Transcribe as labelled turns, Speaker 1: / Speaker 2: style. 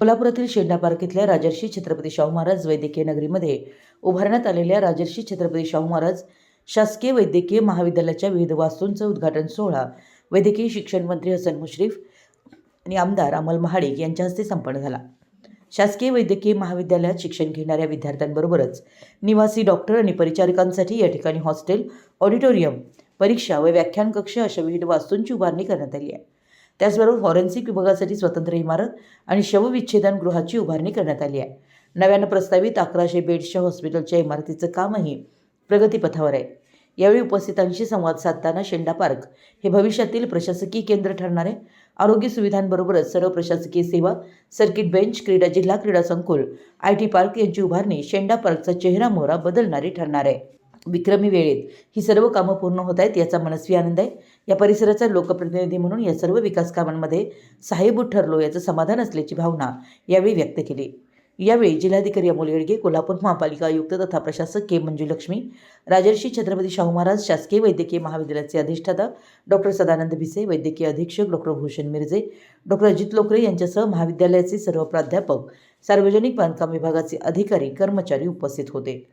Speaker 1: कोल्हापुरातील शेंडा पार्क इथल्या राजर्षी छत्रपती शाहू महाराज वैद्यकीय नगरीमध्ये उभारण्यात आलेल्या राजर्षी छत्रपती शाहू महाराज शासकीय वैद्यकीय महाविद्यालयाच्या विविध वास्तूंचा उद्घाटन सोहळा वैद्यकीय शिक्षण मंत्री हसन मुश्रीफ आणि आमदार अमल महाडिक यांच्या हस्ते संपन्न झाला। शासकीय वैद्यकीय महाविद्यालयात शिक्षण घेणाऱ्या विद्यार्थ्यांबरोबरच निवासी डॉक्टर आणि परिचारिकांसाठी या ठिकाणी हॉस्टेल, ऑडिटोरियम, परीक्षा व व्याख्यान कक्ष अशा विविध वास्तूंची उभारणी करण्यात आली आहे। त्याचबरोबर फॉरेन्सिक विभागासाठी स्वतंत्र इमारत आणि शवविच्छेदन गृहाची उभारणी करण्यात आली आहे। नव्यानं प्रस्तावित 1100 बेड्सच्या हॉस्पिटलच्या इमारतीचं कामही प्रगतीपथावर आहे। यावेळी उपस्थितांशी संवाद साधताना शेंडा पार्क हे भविष्यातील प्रशासकीय केंद्र ठरणार आहे। आरोग्य सुविधांबरोबरच सर्व प्रशासकीय सेवा, सर्किट बेंच, जिल्हा क्रीडा संकुल, IT पार्क यांची उभारणी शेंडा पार्कचा चेहरा-मोहरा बदलणारी ठरणार आहे। विक्रमी वेळेत ही सर्व कामं पूर्ण होत आहेत याचा मनस्वी आनंद आहे। या परिसराचा लोकप्रतिनिधी म्हणून या सर्व विकास कामांमध्ये सहाय्यभूत ठरलो याचं समाधान असल्याची भावना यावेळी व्यक्त केली। यावेळी जिल्हाधिकारी अमोल येडगे, कोल्हापूर महापालिका आयुक्त तथा प्रशासक के. मंजुलक्ष्मी, राजर्षी छत्रपती शाहू महाराज शासकीय वैद्यकीय महाविद्यालयाचे अधिष्ठाता डॉ. सदानंद भिसे, वैद्यकीय अधीक्षक डॉ. भूषण मिरजे, डॉ. अजित लोकरे यांच्यासह महाविद्यालयाचे सर्व प्राध्यापक, सार्वजनिक बांधकाम विभागाचे अधिकारी, कर्मचारी उपस्थित होते।